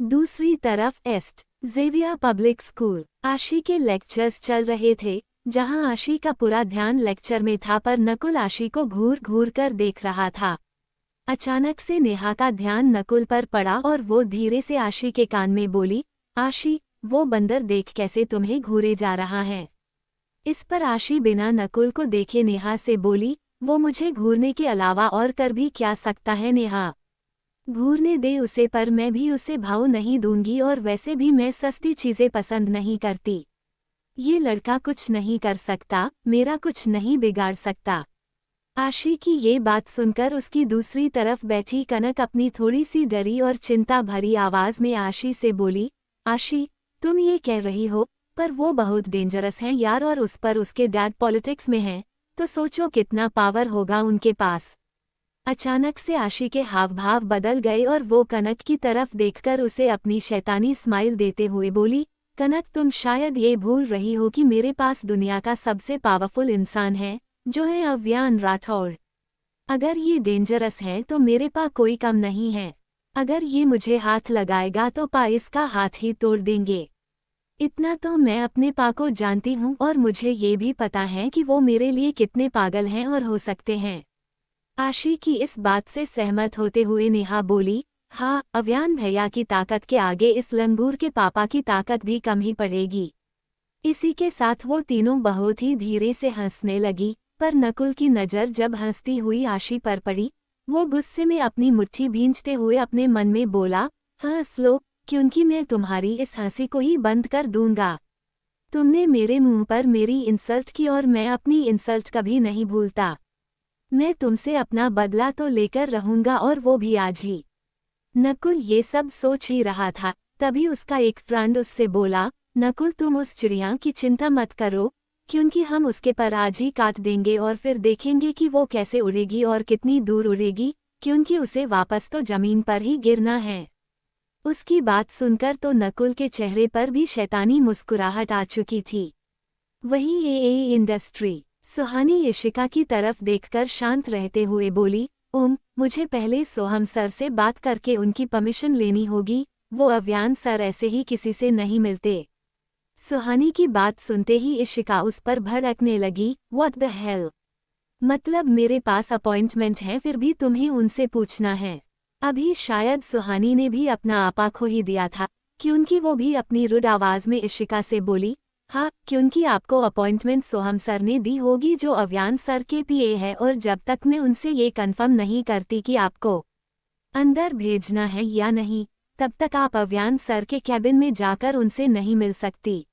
दूसरी तरफ एस्ट जेवियर पब्लिक स्कूल आशी के लेक्चर्स चल रहे थे, जहां आशी का पूरा ध्यान लेक्चर में था, पर नकुल आशी को घूर घूर कर देख रहा था। अचानक से नेहा का ध्यान नकुल पर पड़ा और वो धीरे से आशी के कान में बोली, आशी, वो बंदर देख कैसे तुम्हें घूरे जा रहा है। इस पर आशी बिना नकुल को देखे नेहा से बोली, वो मुझे घूरने के अलावा और कर भी क्या सकता है नेहा। घूरने दे उसे, पर मैं भी उसे भाव नहीं दूंगी, और वैसे भी मैं सस्ती चीजें पसंद नहीं करती। ये लड़का कुछ नहीं कर सकता, मेरा कुछ नहीं बिगाड़ सकता। आशी की ये बात सुनकर उसकी दूसरी तरफ बैठी कनक अपनी थोड़ी सी डरी और चिंता भरी आवाज में आशी से बोली, आशी, तुम ये कह रही हो, पर वो बहुत डेंजरस है यार, और उस पर उसके डैड पॉलिटिक्स में हैं, तो सोचो कितना पावर होगा उनके पास। अचानक से आशी के हाव भाव बदल गए और वो कनक की तरफ देखकर उसे अपनी शैतानी स्माइल देते हुए बोली, कनक तुम शायद ये भूल रही हो कि मेरे पास दुनिया का सबसे पावरफुल इंसान है, जो है अव्यान राठौड़। अगर ये डेंजरस है तो मेरे पास कोई कम नहीं है। अगर ये मुझे हाथ लगाएगा तो पा इसका हाथ ही तोड़ देंगे। इतना तो मैं अपने पा को जानती हूँ, और मुझे ये भी पता है कि वो मेरे लिए कितने पागल हैं और हो सकते हैं। आशी की इस बात से सहमत होते हुए नेहा बोली, हाँ, अव्यान भैया की ताकत के आगे इस लंगूर के पापा की ताकत भी कम ही पड़ेगी। इसी के साथ वो तीनों बहुत ही धीरे से हंसने लगी, पर नकुल की नज़र जब हंसती हुई आशी पर पड़ी, वो गुस्से में अपनी मुट्ठी भींचते हुए अपने मन में बोला, हंस लो, क्योंकि मैं तुम्हारी इस हंसी को ही बंद कर दूंगा। तुमने मेरे मुंह पर मेरी इंसल्ट की, और मैं अपनी इंसल्ट कभी नहीं भूलता। मैं तुमसे अपना बदला तो लेकर रहूंगा, और वो भी आज ही। नकुल ये सब सोच ही रहा था, तभी उसका एक फ्रेंड उससे बोला, नकुल तुम उस चिड़िया की चिंता मत करो, क्योंकि हम उसके पर आज ही काट देंगे और फिर देखेंगे कि वो कैसे उड़ेगी और कितनी दूर उड़ेगी, क्योंकि उसे वापस तो जमीन पर ही गिरना है। उसकी बात सुनकर तो नकुल के चेहरे पर भी शैतानी मुस्कुराहट आ चुकी थी। वही ए इंडस्ट्री सुहानी इशिका की तरफ देखकर शांत रहते हुए बोली, मुझे पहले सोहम सर से बात करके उनकी परमिशन लेनी होगी, वो अव्यान सर ऐसे ही किसी से नहीं मिलते। सुहानी की बात सुनते ही इशिका उस पर भड़कने लगी, व्हाट द हेल, मतलब मेरे पास अपॉइंटमेंट है फिर भी तुम्हें उनसे पूछना है। अभी शायद सुहानी ने भी अपना आपा खो ही दिया था, क्योंकि वो भी अपनी रुड आवाज में इशिका से बोली, हाँ, क्योंकि आपको अपॉइंटमेंट सोहम सर ने दी होगी जो अव्यान सर के पीए है, और जब तक मैं उनसे ये कंफर्म नहीं करती कि आपको अंदर भेजना है या नहीं, तब तक आप अव्यान सर के कैबिन में जाकर उनसे नहीं मिल सकती।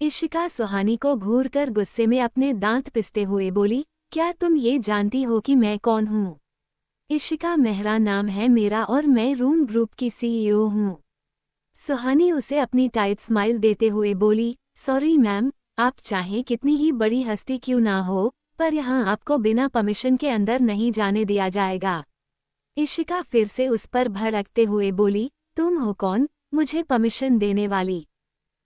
इशिका सुहानी को घूर कर गुस्से में अपने दांत पिसते हुए बोली, क्या तुम ये जानती हो कि मैं कौन हूँ? इशिका मेहरा नाम है मेरा, और मैं रूम ग्रुप की सीईओ हूँ। सुहानी उसे अपनी टाइट स्माइल देते हुए बोली, सॉरी मैम, आप चाहें कितनी ही बड़ी हस्ती क्यों ना हो, पर यहाँ आपको बिना परमिशन के अंदर नहीं जाने दिया जाएगा। इशिका फिर से उस पर भड़कते हुए बोली, तुम हो कौन, मुझे परमिशन देने वाली?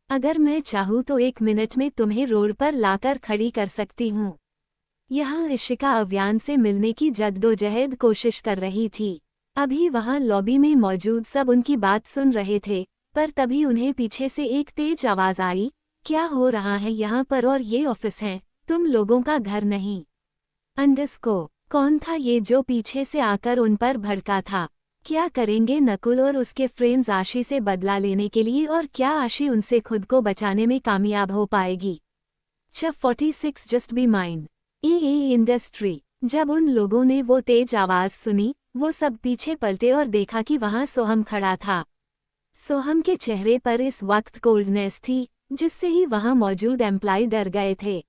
अगर मैं चाहूँ तो 1 मिनट में तुम्हें रोड पर लाकर खड़ी कर सकती हूँ। यहाँ इशिका अव्यान से मिलने की जद्दोजहद कोशिश कर रही थी। अभी वहाँ लॉबी में मौजूद सब उनकी बात सुन रहे थे, पर तभी उन्हें पीछे से एक तेज आवाज आई, क्या हो रहा है यहाँ पर, और ये ऑफिस है, तुम लोगों का घर नहीं। अंडस्को कौन था ये जो पीछे से आकर उन पर भड़का था? क्या करेंगे नकुल और उसके फ्रेंड्स आशी से बदला लेने के लिए, और क्या आशी उनसे खुद को बचाने में कामयाब हो पाएगी? चफ 46 just be mine A industry. जब उन लोगों ने वो तेज आवाज सुनी, वो सब पीछे पलटे और देखा कि वहां सोहम खड़ा था। सोहम के चेहरे पर इस वक्त कोल्डनेस थी, जिससे ही वहां मौजूद एम्प्लॉय डर गए थे।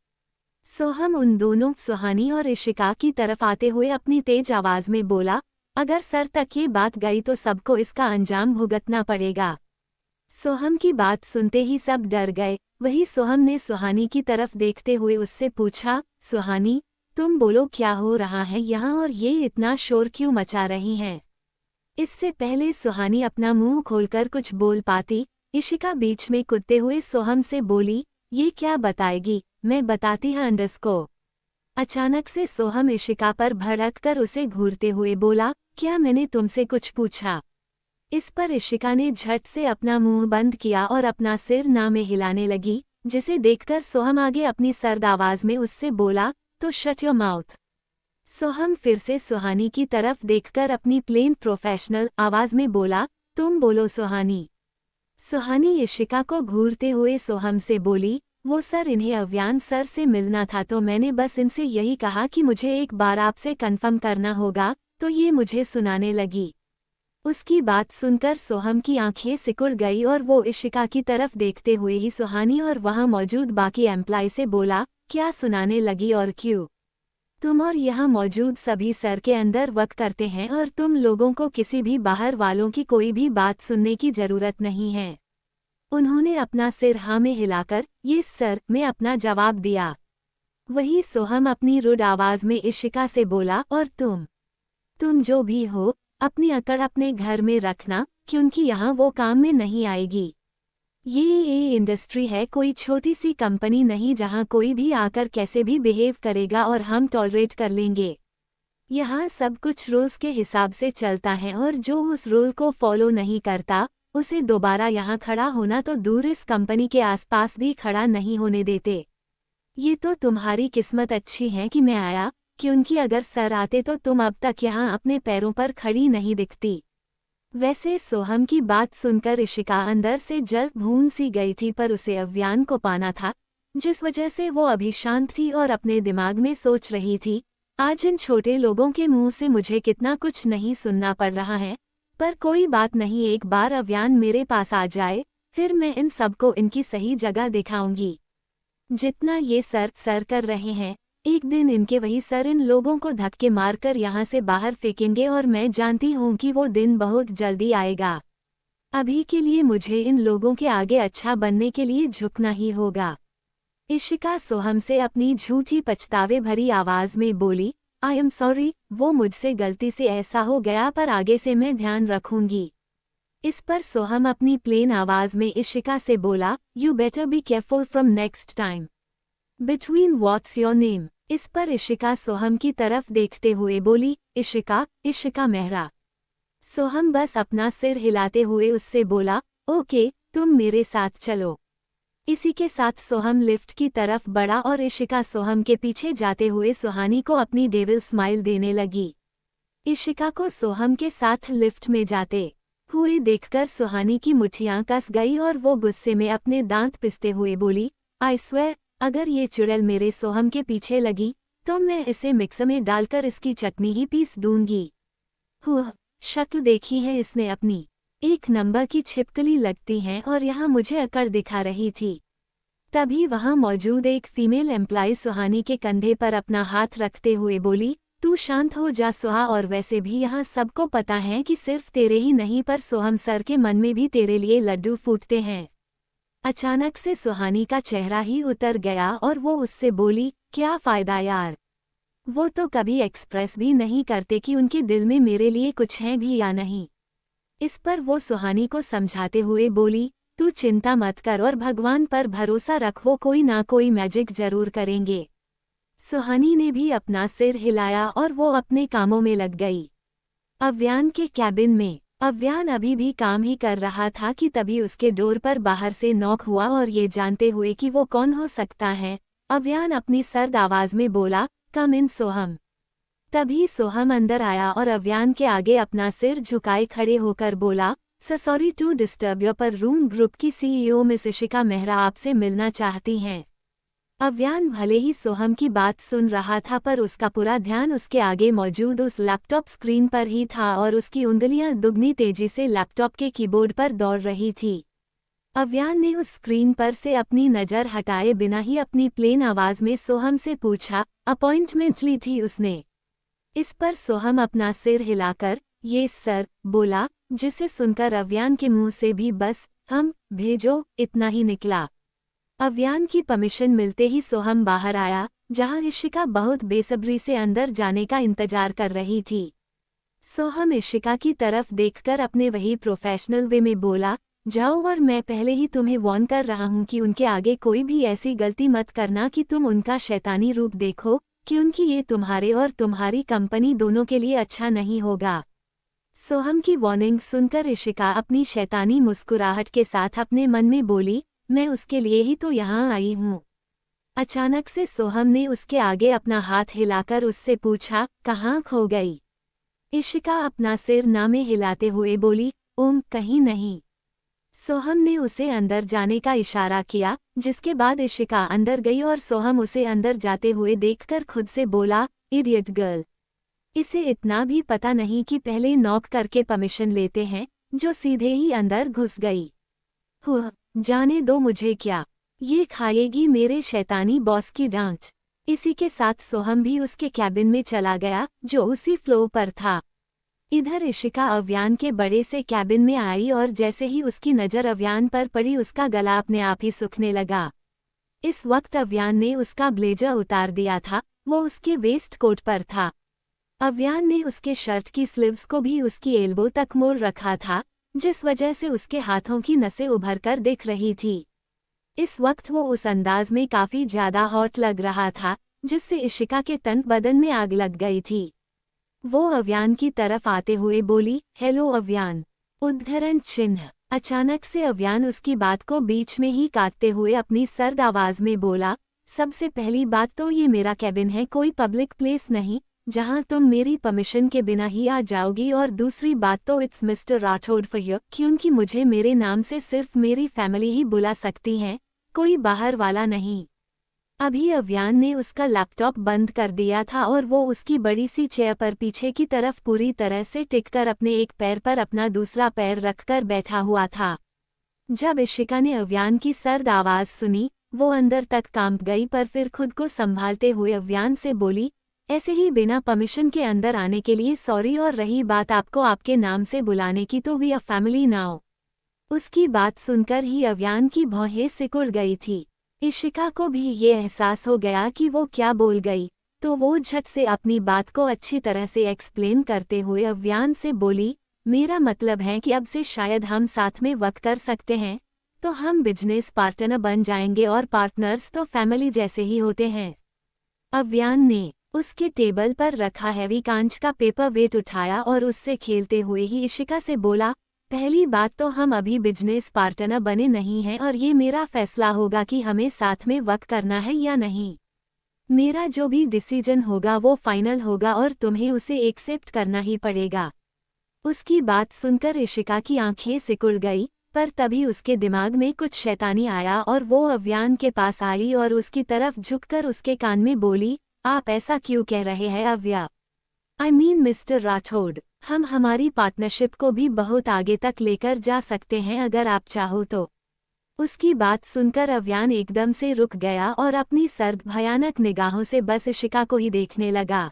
सोहम उन दोनों सुहानी और इशिका की तरफ आते हुए अपनी तेज आवाज में बोला, अगर सर तक ये बात गई तो सबको इसका अंजाम भुगतना पड़ेगा। सोहम की बात सुनते ही सब डर गए। वही सोहम ने सुहानी की तरफ देखते हुए उससे पूछा, सुहानी, तुम बोलो क्या हो रहा है यहाँ और ये इतना शोर क्यों मचा रही हैं? इससे पहले सुहानी अपना मुंह खोलकर कुछ बोल पाती, इशिका बीच में कूदते हुए सोहम से बोली, ये क्या बताएगी, मैं बताती हूँ अंडस्को। अचानक से सोहम इशिका पर भड़क कर उसे घूरते हुए बोला, क्या मैंने तुमसे कुछ पूछा? इस पर इशिका ने झट से अपना मुंह बंद किया और अपना सिर ना में हिलाने लगी, जिसे देखकर सोहम आगे अपनी सर्द आवाज में उससे बोला, तो शट योर माउथ। सोहम फिर से सुहानी की तरफ देखकर अपनी प्लेन प्रोफेशनल आवाज में बोला, तुम बोलो सुहानी। सुहानी इशिका को घूरते हुए सोहम से बोली, वो सर, इन्हें अव्यान सर से मिलना था तो मैंने बस इनसे यही कहा कि मुझे एक बार आपसे कन्फर्म करना होगा, तो ये मुझे सुनाने लगी। उसकी बात सुनकर सोहम की आंखें सिकुड़ गई और वो इशिका की तरफ देखते हुए ही सुहानी और वहां मौजूद बाकी एम्प्लॉय से बोला, क्या सुनाने लगी और क्यों? तुम और यहाँ मौजूद सभी सर के अंदर वर्क करते हैं और तुम लोगों को किसी भी बाहर वालों की कोई भी बात सुनने की जरूरत नहीं है। उन्होंने अपना सिर हाँ में हिलाकर, ये सर, में अपना जवाब दिया। वही सोहम अपनी रुड आवाज में इशिका से बोला, और तुम जो भी हो, अपनी अकड़ अपने घर में रखना, क्योंकि यहाँ वो काम में नहीं आएगी। ये इंडस्ट्री है, कोई छोटी सी कंपनी नहीं जहाँ कोई भी आकर कैसे भी बिहेव करेगा और हम टॉलरेट कर लेंगे। यहाँ सब कुछ रूल्स के हिसाब से चलता है और जो उस रूल को फॉलो नहीं करता, उसे दोबारा यहाँ खड़ा होना तो दूर, इस कंपनी के आसपास भी खड़ा नहीं होने देते। ये तो तुम्हारी किस्मत अच्छी है कि मैं आया, क्योंकि अगर सर आते तो तुम अब तक यहाँ अपने पैरों पर खड़ी नहीं दिखती। वैसे सोहम की बात सुनकर इशिका अंदर से जल भून सी गई थी, पर उसे अव्यान को पाना था, जिस वजह से वो अभी शांत थी और अपने दिमाग में सोच रही थी, आज इन छोटे लोगों के मुंह से मुझे कितना कुछ नहीं सुनना पड़ रहा है, पर कोई बात नहीं, एक बार अव्यान मेरे पास आ जाए, फिर मैं इन सबको इनकी सही जगह दिखाऊंगी। जितना ये सर कर रहे हैं, एक दिन इनके वही सर इन लोगों को धक्के मारकर यहाँ से बाहर फेंकेंगे और मैं जानती हूँ कि वो दिन बहुत जल्दी आएगा। अभी के लिए मुझे इन लोगों के आगे अच्छा बनने के लिए झुकना ही होगा। इशिका सोहम से अपनी झूठी पछतावे भरी आवाज में बोली, आई एम सॉरी, वो मुझसे गलती से ऐसा हो गया, पर आगे से मैं ध्यान रखूंगी। इस पर सोहम अपनी प्लेन आवाज में इशिका से बोला, you better be careful from next time. Between what's your name? इस पर इशिका सोहम की तरफ देखते हुए बोली, इशिका मेहरा। सोहम बस अपना सिर हिलाते हुए उससे बोला, ओके, तुम मेरे साथ चलो। इसी के साथ सोहम लिफ्ट की तरफ बढ़ा और इशिका सोहम के पीछे जाते हुए सुहानी को अपनी डेविल स्माइल देने लगी। इशिका को सोहम के साथ लिफ्ट में जाते हुए देखकर सुहानी की मुठ्ठियां कस गई और वो गुस्से में अपने दांत पिसते हुए बोली, आई स्वेयर, अगर ये चुड़ैल मेरे सोहम के पीछे लगी तो मैं इसे मिक्सर में डालकर इसकी चटनी ही पीस दूंगी। शक्ल देखी है इसने अपनी, एक नंबर की छिपकली लगती हैं और यहाँ मुझे अकड़ दिखा रही थी। तभी वहाँ मौजूद एक फीमेल एम्प्लॉय सुहानी के कंधे पर अपना हाथ रखते हुए बोली, तू शांत हो जा सुहा, और वैसे भी यहाँ सबको पता है कि सिर्फ तेरे ही नहीं पर सोहम सर के मन में भी तेरे लिए लड्डू फूटते हैं। अचानक से सुहानी का चेहरा ही उतर गया और वो उससे बोली, क्या फायदा यार, वो तो कभी एक्सप्रेस भी नहीं करते कि उनके दिल में मेरे लिए कुछ है भी या नहीं। इस पर वो सुहानी को समझाते हुए बोली, तू चिंता मत कर और भगवान पर भरोसा रख, वो कोई ना कोई मैजिक जरूर करेंगे। सुहानी ने भी अपना सिर हिलाया और वो अपने कामों में लग गई। अव्यान के कैबिन में अव्यान अभी भी काम ही कर रहा था कि तभी उसके डोर पर बाहर से नॉक हुआ और ये जानते हुए कि वो कौन हो सकता है, अव्यान अपनी सर्द आवाज में बोला, कम इन सोहम। तभी सोहम अंदर आया और अव्यान के आगे अपना सिर झुकाए खड़े होकर बोला, सॉरी टू डिस्टर्ब यू, पर रूम ग्रुप की सीईओ मिस इशिका मेहरा आपसे मिलना चाहती हैं। अव्यान भले ही सोहम की बात सुन रहा था, पर उसका पूरा ध्यान उसके आगे मौजूद उस लैपटॉप स्क्रीन पर ही था और उसकी उंगलियां दुगनी तेजी से लैपटॉप के कीबोर्ड पर दौड़ रही थी। अव्यान ने उस स्क्रीन पर से अपनी नज़र हटाए बिना ही अपनी प्लेन आवाज में सोहम से पूछा, अपॉइंटमेंट ली थी उसने? इस पर सोहम अपना सिर हिलाकर ये सर बोला, जिसे सुनकर अव्यान के मुंह से भी बस हम भेजो, इतना ही निकला। अव्यान की परमिशन मिलते ही सोहम बाहर आया, जहां इशिका बहुत बेसब्री से अंदर जाने का इंतजार कर रही थी। सोहम इशिका की तरफ देखकर अपने वही प्रोफेशनल वे में बोला, जाओ, और मैं पहले ही तुम्हें वार्न कर रहा हूं कि उनके आगे कोई भी ऐसी गलती मत करना कि तुम उनका शैतानी रूप देखो, क्योंकि ये तुम्हारे और तुम्हारी कंपनी दोनों के लिए अच्छा नहीं होगा। सोहम की वार्निंग सुनकर इशिका अपनी शैतानी मुस्कुराहट के साथ अपने मन में बोली, मैं उसके लिए ही तो यहाँ आई हूँ। अचानक से सोहम ने उसके आगे अपना हाथ हिलाकर उससे पूछा, कहाँ खो गई? इशिका अपना सिर नामे हिलाते हुए बोली, कहीं नहीं। सोहम ने उसे अंदर जाने का इशारा किया, जिसके बाद इशिका अंदर गई और सोहम उसे अंदर जाते हुए देखकर खुद से बोला, इडियट गर्ल। इसे इतना भी पता नहीं कि पहले नॉक करके परमिशन लेते हैं, जो सीधे ही अंदर घुस गई। जाने दो मुझे, क्या ये खाएगी मेरे शैतानी बॉस की डांट। इसी के साथ सोहम भी उसके कैबिन में चला गया, जो उसी फ्लोर पर था। इधर इशिका अव्यान के बड़े से कैबिन में आई और जैसे ही उसकी नज़र अव्यान पर पड़ी उसका गला अपने आप ही सूखने लगा। इस वक्त अव्यान ने उसका ब्लेजर उतार दिया था, वो उसके वेस्ट कोट पर था। अव्यान ने उसके शर्ट की स्लीव्स को भी उसकी एल्बो तक मोड़ रखा था, जिस वजह से उसके हाथों की नसें उभरकर दिख रही थी। इस वक्त वो उस अंदाज में काफी ज्यादा हॉट लग रहा था, जिससे इशिका के तन बदन में आग लग गई थी। वो अव्यान की तरफ आते हुए बोली, हेलो अव्यान। उद्धरण चिन्ह। अचानक से अव्यान उसकी बात को बीच में ही काटते हुए अपनी सर्द आवाज में बोला, सबसे पहली बात तो ये मेरा कैबिन है, कोई पब्लिक प्लेस नहीं जहां तुम मेरी परमिशन के बिना ही आ जाओगी, और दूसरी बात तो it's mister Rathore for you, क्योंकि मुझे मेरे नाम से सिर्फ मेरी फैमिली ही बुला सकती हैं, कोई बाहर वाला नहीं। अभी अव्यान ने उसका लैपटॉप बंद कर दिया था और वो उसकी बड़ी सी चेयर पर पीछे की तरफ पूरी तरह से टिककर अपने एक पैर पर अपना दूसरा पैर रखकर बैठा हुआ था। जब इशिका ने अव्यान की सर्द आवाज सुनी, वो अंदर तक कांप गई, पर फिर खुद को संभालते हुए अव्यान से बोली, ऐसे ही बिना परमिशन के अंदर आने के लिए सॉरी, और रही बात आपको आपके नाम से बुलाने की, तो वी आर फैमिली नाउ। उसकी बात सुनकर ही अव्यान की भौहें सिकुड़ गई थी। इशिका को भी ये एहसास हो गया कि वो क्या बोल गई, तो वो झट से अपनी बात को अच्छी तरह से एक्सप्लेन करते हुए अव्यान से बोली, मेरा मतलब है कि अब से शायद हम साथ में वर्क कर सकते हैं, तो हम बिजनेस पार्टनर बन जाएंगे, और पार्टनर्स तो फैमिली जैसे ही होते हैं। अव्यान ने उसके टेबल पर रखा हैवी कांच का पेपर वेट उठाया और उससे खेलते हुए ही इशिका से बोला, पहली बात तो हम अभी बिजनेस पार्टनर बने नहीं हैं, और ये मेरा फैसला होगा कि हमें साथ में वर्क करना है या नहीं। मेरा जो भी डिसीजन होगा वो फाइनल होगा, और तुम्हें उसे एक्सेप्ट करना ही पड़ेगा। उसकी बात सुनकर इशिका की आंखें सिकुड़ गई, पर तभी उसके दिमाग में कुछ शैतानी आया और वो अव्यान के पास आई और उसकी तरफ झुककर उसके कान में बोली, आप ऐसा क्यों कह रहे हैं अव्या? आई मीन मिस्टर राठौड़, हम हमारी पार्टनरशिप को भी बहुत आगे तक लेकर जा सकते हैं अगर आप चाहो तो। उसकी बात सुनकर अव्यान एकदम से रुक गया और अपनी सर्द भयानक निगाहों से बस इशिका को ही देखने लगा।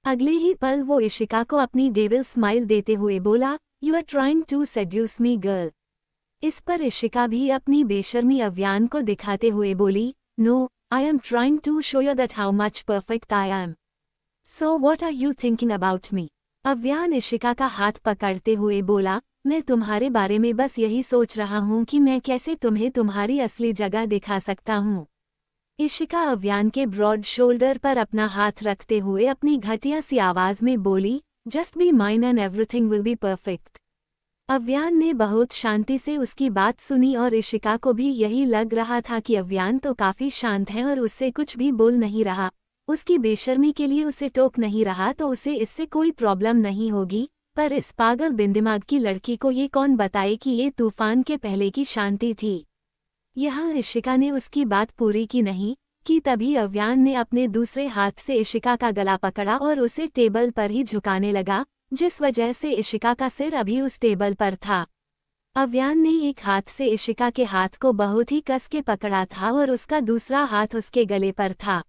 अगले ही पल वो इशिका को अपनी डेविल स्माइल देते हुए बोला, you are trying to seduce me girl. इस पर इशिका भी अपनी बेशर्मी अव्यान को दिखाते हुए बोली, no, I am trying to show you that how much perfect I am. So what are you thinking about me? Avyaan Ishika का हाथ पकड़ते हुए बोला, मैं तुम्हारे बारे में बस यही सोच रहा हूँ कि मैं कैसे तुम्हें तुम्हारी असली जगह दिखा सकता हूँ। इशिका अव्यान के ब्रॉड शोल्डर पर अपना हाथ रखते हुए अपनी घटिया सी आवाज में बोली, just be mine and everything will be perfect. Avyan ने बहुत शांति से उसकी बात सुनी और इशिका को भी यही लग रहा था कि अव्यान तो काफी शांत है और उससे कुछ भी बोल नहीं रहा, उसकी बेशर्मी के लिए उसे टोक नहीं रहा, तो उसे इससे कोई प्रॉब्लम नहीं होगी। पर इस पागल बिनदिमाग की लड़की को ये कौन बताए कि ये तूफान के पहले की शांति थी। यहाँ इशिका ने उसकी बात पूरी की नहीं कि तभी अव्यान ने अपने दूसरे हाथ से इशिका का गला पकड़ा और उसे टेबल पर ही झुकाने लगा, जिस वजह से इशिका का सिर अभी उस टेबल पर था। अव्यान ने एक हाथ से इशिका के हाथ को बहुत ही कस के पकड़ा था और उसका दूसरा हाथ उसके गले पर था।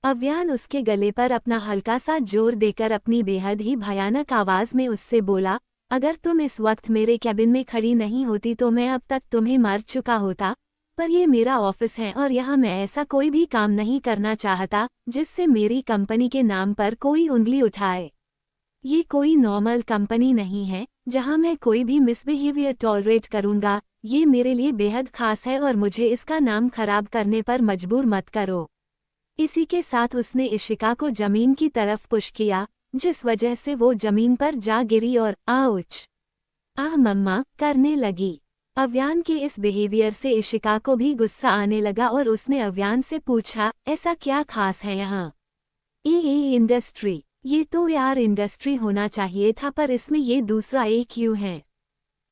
अव्यान उसके गले पर अपना हल्का सा जोर देकर अपनी बेहद ही भयानक आवाज में उससे बोला, अगर तुम इस वक्त मेरे कैबिन में खड़ी नहीं होती तो मैं अब तक तुम्हें मार चुका होता, पर ये मेरा ऑफिस है और यहाँ मैं ऐसा कोई भी काम नहीं करना चाहता जिससे मेरी कंपनी के नाम पर कोई उंगली उठाए। ये कोई नॉर्मल कंपनी नहीं है जहाँ मैं कोई भी मिसबिहेवियर टॉलरेट करूँगा। ये मेरे लिए बेहद खास है और मुझे इसका नाम खराब करने पर मजबूर मत करो। इसी के साथ उसने इशिका को जमीन की तरफ पुश किया, जिस वजह से वो जमीन पर जा गिरी और आउच आह मम्मा करने लगी। अव्यान के इस बिहेवियर से इशिका को भी गुस्सा आने लगा और उसने अव्यान से पूछा, ऐसा क्या खास है यहाँ? ए इंडस्ट्री, ये तो यार इंडस्ट्री होना चाहिए था, पर इसमें ये दूसरा ए क्यों है?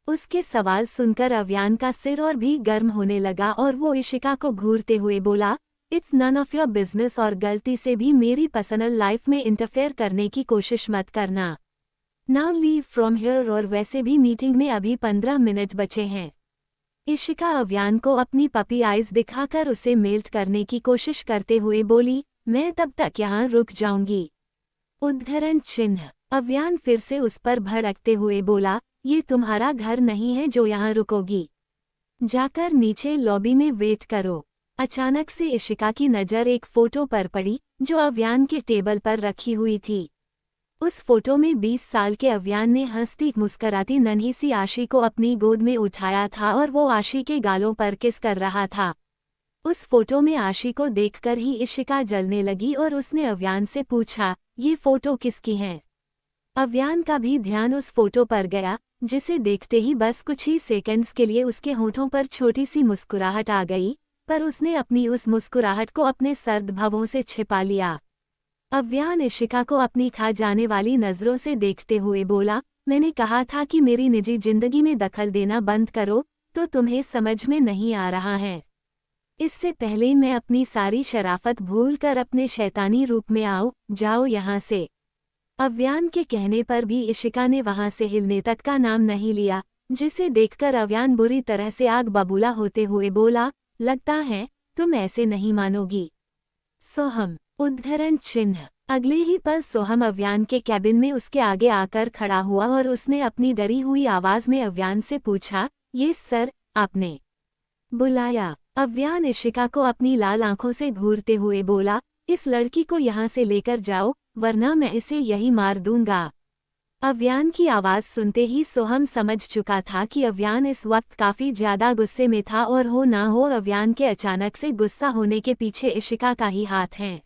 उसके सवाल सुनकर अव्यान का सिर और भी गर्म होने लगा और वो इशिका को घूरते हुए बोला, it's none of your business और गलती से भी मेरी पर्सनल लाइफ में इंटरफेयर करने की कोशिश मत करना। नाउ लीव फ्रॉम हियर, और वैसे भी मीटिंग में अभी 15 मिनट बचे हैं। इशिका अव्यान को अपनी पपी आइज दिखाकर उसे मेल्ट करने की कोशिश करते हुए बोली, मैं तब तक यहाँ रुक जाऊंगी। उद्धरण चिन्ह। अव्यान फिर से उस पर भड़कते हुए बोला, ये तुम्हारा घर नहीं है जो यहाँ रुकोगी। जाकर नीचे लॉबी में वेट करो। अचानक से इशिका की नज़र एक फोटो पर पड़ी जो अव्यान के टेबल पर रखी हुई थी। उस फोटो में 20 साल के अव्यान ने हंसती मुस्कराती नन्ही सी आशी को अपनी गोद में उठाया था और वो आशी के गालों पर किस कर रहा था। उस फोटो में आशी को देखकर ही इशिका जलने लगी और उसने अव्यान से पूछा, ये फोटो किसकी है? अव्यान का भी ध्यान उस फोटो पर गया, जिसे देखते ही बस कुछ ही सेकंड्स के लिए उसके होठों पर छोटी सी मुस्कुराहट आ गई, पर उसने अपनी उस मुस्कुराहट को अपने सर्द भवों से छिपा लिया। अव्यान इशिका को अपनी खा जाने वाली नज़रों से देखते हुए बोला, मैंने कहा था कि मेरी निजी जिंदगी में दखल देना बंद करो, तो तुम्हें समझ में नहीं आ रहा है। इससे पहले मैं अपनी सारी शराफत भूलकर अपने शैतानी रूप में जाओ यहाँ से। अव्यान के कहने पर भी इशिका ने वहां से हिलने तक का नाम नहीं लिया, जिसे देखकर अव्यान बुरी तरह से आग बबूला होते हुए बोला, लगता है तुम ऐसे नहीं मानोगी। सोहम। उद्धरण चिन्ह। अगले ही पल सोहम अव्यान के कैबिन में उसके आगे आकर खड़ा हुआ और उसने अपनी डरी हुई आवाज में अव्यान से पूछा, ये सर, आपने बुलाया? अव्यान इशिका को अपनी लाल आंखों से घूरते हुए बोला, इस लड़की को यहाँ से लेकर जाओ, वरना मैं इसे यही मार दूंगा। अव्यान की आवाज सुनते ही सोहम समझ चुका था कि अव्यान इस वक्त काफी ज्यादा गुस्से में था और हो ना हो अव्यान के अचानक से गुस्सा होने के पीछे इशिका का ही हाथ है।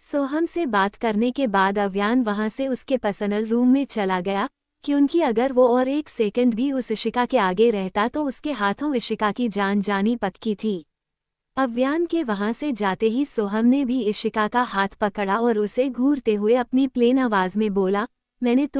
सोहम से बात करने के बाद अव्यान वहां से उसके पर्सनल रूम में चला गया, क्योंकि अगर वो और एक सेकंड भी उस इशिका के आगे रहता तो उसके हाथों इशिका की जान जानी पक्की थी। अव्यान के वहां से जाते ही सोहम ने भी इशिका का हाथ पकड़ा और उसे घूरते हुए अपनी प्लेन आवाज में बोला, मैंने तुम